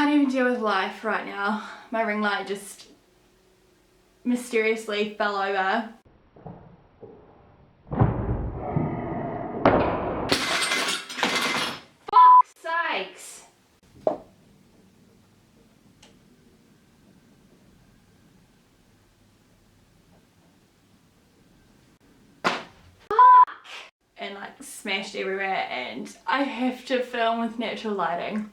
can't even deal with life right now. My ring light just mysteriously fell over. Fuck's sakes! And like smashed everywhere, and I have to film with natural lighting.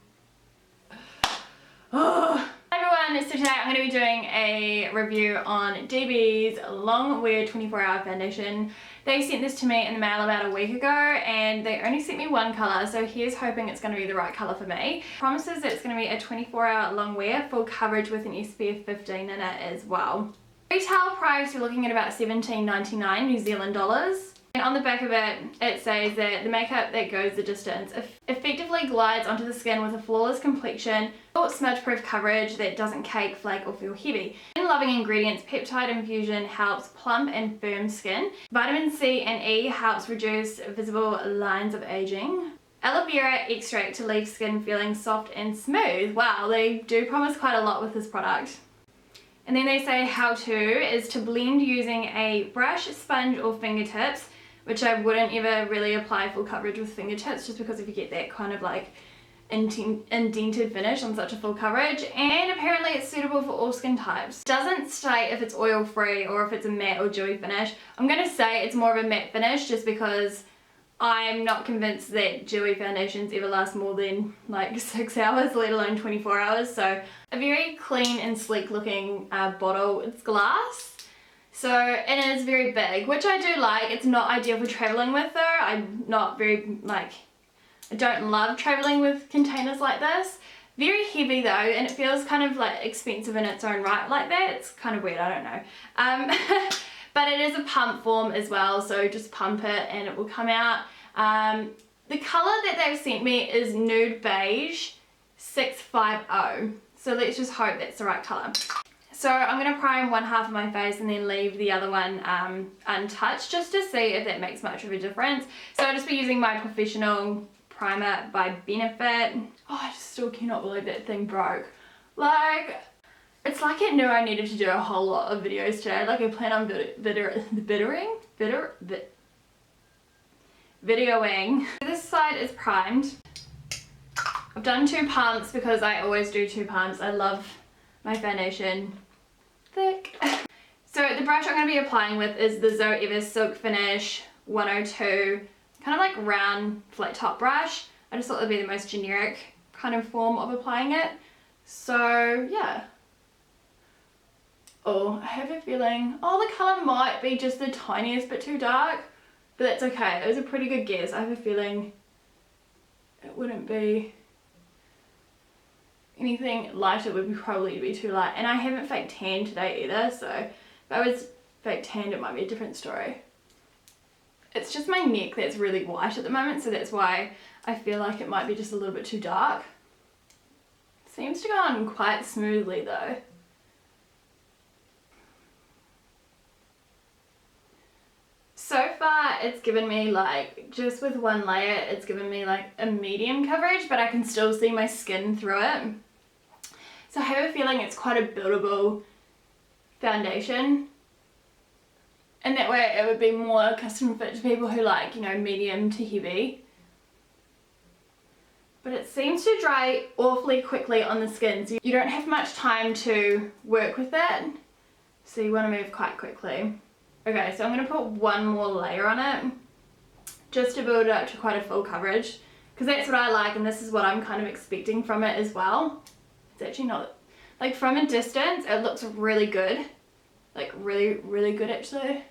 Oh. Hi everyone, so today I'm going to be doing a review on DB's Longwear 24-hour foundation. They sent this to me in the mail about a week ago and they only sent me one colour, so here's hoping it's going to be the right colour for me. Promises that it's going to be a 24-hour long wear, full coverage with an SPF 15 in it as well. Retail price, you're looking at about $17.99 New Zealand dollars. And on the back of it, it says that the makeup that goes the distance effectively glides onto the skin with a flawless complexion, smudge-proof coverage that doesn't cake, flake or feel heavy. In loving ingredients, peptide infusion helps plump and firm skin. Vitamin C and E helps reduce visible lines of aging. Aloe vera extract to leave skin feeling soft and smooth. Wow, they do promise quite a lot with this product. And then they say how to is to blend using a brush, sponge or fingertips, which I wouldn't ever really apply full coverage with fingertips just because if you get that kind of like indented finish on such a full coverage. And apparently it's suitable for all skin types. Doesn't state if it's oil free or if it's a matte or dewy finish. I'm going to say it's more of a matte finish just because I'm not convinced that dewy foundations ever last more than like 6 hours, let alone 24 hours. So a very clean and sleek looking bottle. It's glass. So it is very big, which I do like. It's not ideal for traveling with though. I'm not very like, I don't love traveling with containers like this. Very heavy though, and it feels kind of like expensive in its own right like that. It's kind of weird, I don't know. But it is a pump form as well, so just pump it and it will come out. The colour that they've sent me is Nude Beige 650. So let's just hope that's the right colour. So I'm going to prime one half of my face and then leave the other one untouched just to see if that makes much of a difference. So I'll just be using my professional primer by Benefit. Oh, I just still cannot believe that thing broke. Like, it's like it knew I needed to do a whole lot of videos today. Like I plan on videoing. This side is primed. I've done 2 pumps because I always do 2 pumps. I love my foundation thick. So the brush I'm going to be applying with is the Zoeva Silk Finish 102, kind of like round flat top brush. I just thought that would be the most generic kind of form of applying it. So yeah. Oh, I have a feeling, oh, the colour might be just the tiniest bit too dark, but that's okay. It was a pretty good guess. I have a feeling it wouldn't be anything lighter, would probably be too light. And I haven't fake tanned today either, so if I was fake tanned it might be a different story. It's just my neck that's really white at the moment, so that's why I feel like it might be just a little bit too dark. Seems to go on quite smoothly though. So far it's given me like, just with one layer, it's given me like a medium coverage, but I can still see my skin through it. So I have a feeling it's quite a buildable foundation. And that way it would be more custom fit to people who like, you know, medium to heavy. But it seems to dry awfully quickly on the skin, so you don't have much time to work with it. So you want to move quite quickly. Okay, so I'm going to put one more layer on it just to build it up to quite a full coverage, because that's what I like and this is what I'm kind of expecting from it as well. It's actually not, like from a distance it looks really good, like really good actually.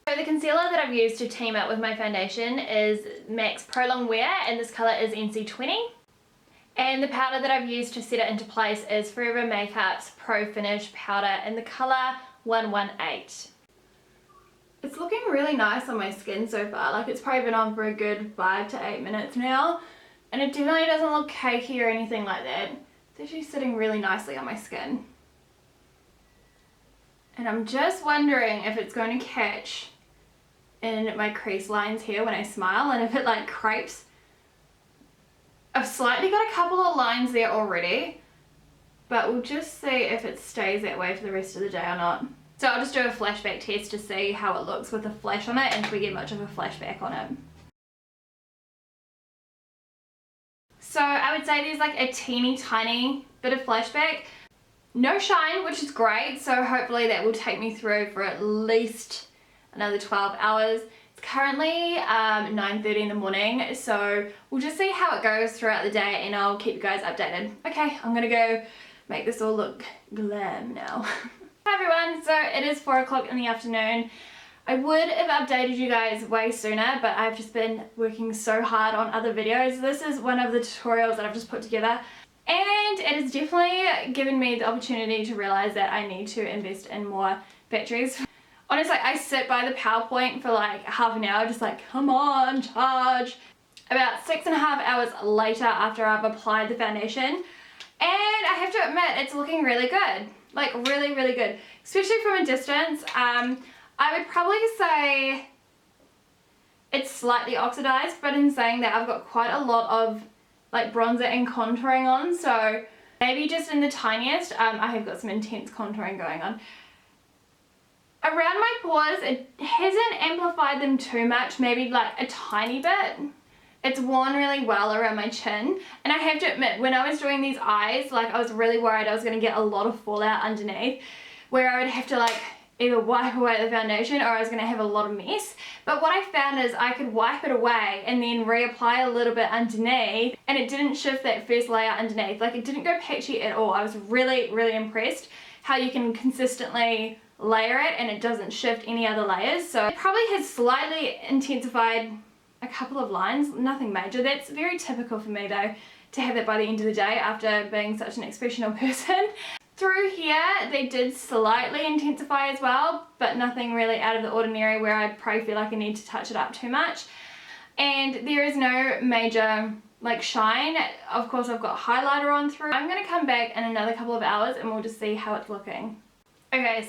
So the concealer that I've used to team up with my foundation is MAC's Pro Longwear and this colour is NC20. And the powder that I've used to set it into place is Forever Makeup's Pro Finish powder in the colour 118. It's looking really nice on my skin so far. Like it's probably been on for a good 5 to 8 minutes now. And it definitely doesn't look cakey or anything like that. It's actually sitting really nicely on my skin. And I'm just wondering if it's going to catch in my crease lines here when I smile, and if it like crepes I've slightly got a couple of lines there already, but we'll just see if it stays that way for the rest of the day or not. So I'll just do a flashback test to see how it looks with a flash on it and if we get much of a flashback on it. So I would say there's like a teeny tiny bit of flashback. No shine, which is great, so hopefully that will take me through for at least another 12 hours. It's currently 9:30 in the morning, so we'll just see how it goes throughout the day and I'll keep you guys updated. Okay, I'm gonna go make this all look glam now. Hi everyone, so it is 4 o'clock in the afternoon. I would have updated you guys way sooner, but I've just been working so hard on other videos. This is one of the tutorials that I've just put together, and it has definitely given me the opportunity to realize that I need to invest in more batteries. Honestly, I sit by the PowerPoint for like half an hour, just like, come on, charge. About 6.5 hours later after I've applied the foundation, and I have to admit, it's looking really good. Like really, really good. Especially from a distance. I would probably say it's slightly oxidized, but in saying that I've got quite a lot of like bronzer and contouring on, so maybe just in the tiniest, I have got some intense contouring going on. Around my pores, it hasn't amplified them too much, maybe like a tiny bit. It's worn really well around my chin, and I have to admit, when I was doing these eyes, like I was really worried I was going to get a lot of fallout underneath, where I would have to like either wipe away the foundation or I was going to have a lot of mess. But what I found is I could wipe it away and then reapply a little bit underneath, and it didn't shift that first layer underneath. Like it didn't go patchy at all. I was really, really impressed how you can consistently layer it and it doesn't shift any other layers. So it probably has slightly intensified a couple of lines, nothing major. That's very typical for me though, to have that by the end of the day after being such an expressional person. Through here, they did slightly intensify as well, but nothing really out of the ordinary where I'd probably feel like I need to touch it up too much. And there is no major like shine. Of course, I've got highlighter on through. I'm gonna come back in another couple of hours and we'll just see how it's looking. Okay,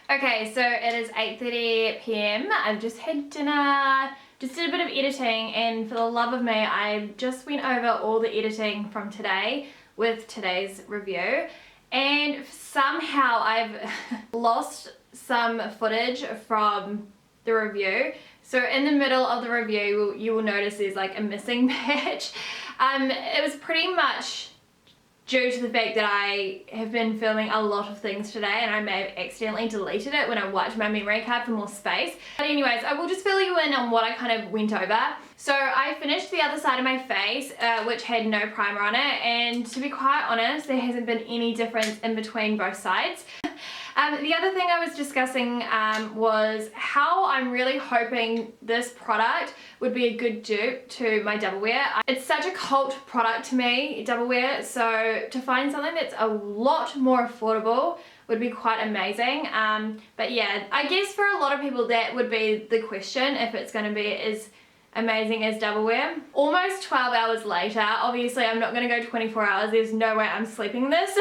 okay, so it is 8:30 p.m. I've just had dinner, just did a bit of editing, and for the love of me, I just went over all the editing from today with today's review. And somehow I've lost some footage from the review. So in the middle of the review, you will notice there's like a missing patch. It was pretty much due to the fact that I have been filming a lot of things today, and I may have accidentally deleted it when I wiped my memory card for more space. But anyways, I will just fill you in on what I kind of went over. So I finished the other side of my face, which had no primer on it, and to be quite honest, there hasn't been any difference in between both sides. The other thing I was discussing was how I'm really hoping this product would be a good dupe to my Doublewear. It's such a cult product to me, Doublewear, so to find something that's a lot more affordable would be quite amazing. But yeah, I guess for a lot of people that would be the question, if it's going to be as amazing as Doublewear. Almost 12 hours later, obviously I'm not going to go 24 hours, there's no way I'm sleeping this.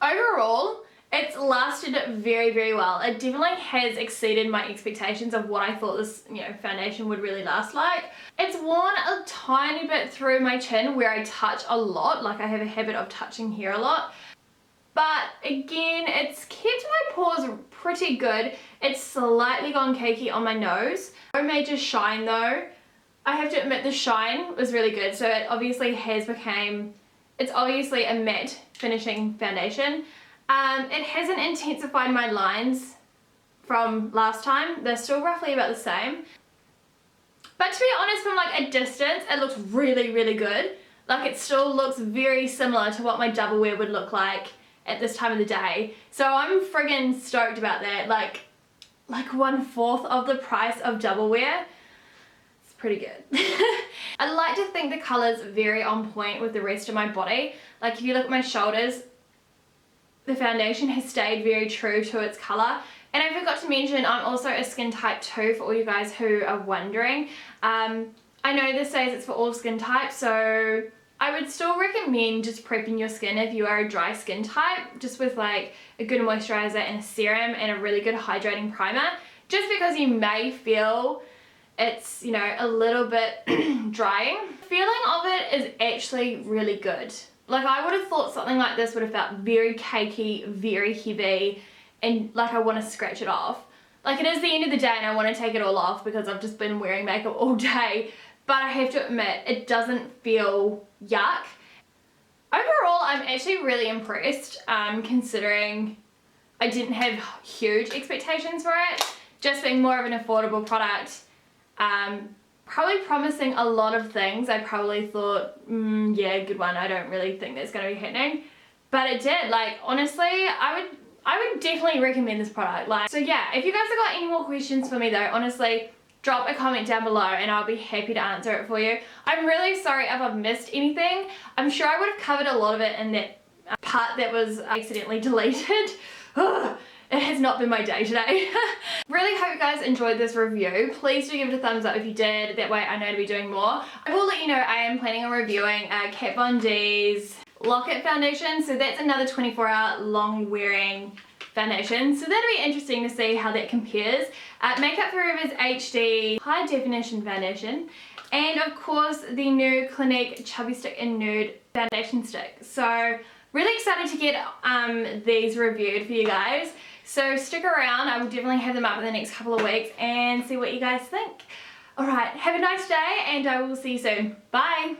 Overall, it's lasted very, very well. It definitely has exceeded my expectations of what I thought this, foundation would really last like. It's worn a tiny bit through my chin where I touch a lot, like I have a habit of touching here a lot. But again, it's kept my pores pretty good. It's slightly gone cakey on my nose. No major shine though. I have to admit the shine was really good. So it obviously it's obviously a matte finishing foundation. It hasn't intensified my lines from last time. They're still roughly about the same. But to be honest, from like a distance, it looks really, really good. Like it still looks very similar to what my Doublewear would look like at this time of the day. So I'm friggin' stoked about that. Like 1/4 of the price of Doublewear. It's pretty good. I like to think the color's very on point with the rest of my body. Like if you look at my shoulders, the foundation has stayed very true to its color. And I forgot to mention, I'm also a skin type 2 for all you guys who are wondering. I know this says it's for all skin types, so I would still recommend just prepping your skin if you are a dry skin type, just with like a good moisturizer and a serum and a really good hydrating primer, just because you may feel It's, you know, a little bit drying. The feeling of it is actually really good. Like, I would have thought something like this would have felt very cakey, very heavy, and like I want to scratch it off. Like, it is the end of the day and I want to take it all off because I've just been wearing makeup all day, but I have to admit, it doesn't feel yuck. Overall, I'm actually really impressed, considering I didn't have huge expectations for it. Just being more of an affordable product, probably promising a lot of things. I probably thought, yeah, good one, I don't really think that's going to be happening. But it did. Like, honestly, I would definitely recommend this product. Like, so yeah, if you guys have got any more questions for me though, honestly, drop a comment down below and I'll be happy to answer it for you. I'm really sorry if I've missed anything. I'm sure I would have covered a lot of it in that part that was accidentally deleted. It has not been my day today. Really hope you guys enjoyed this review. Please do give it a thumbs up if you did. That way I know to be doing more. I will let you know I am planning on reviewing Kat Von D's Lock-It foundation. So that's another 24-hour long wearing foundation. So that'll be interesting to see how that compares. Makeup Forever's HD High Definition Foundation. And of course the new Clinique Chubby Stick in Nude Foundation Stick. So really excited to get these reviewed for you guys. So stick around, I will definitely have them up in the next couple of weeks and see what you guys think. Alright, have a nice day and I will see you soon. Bye!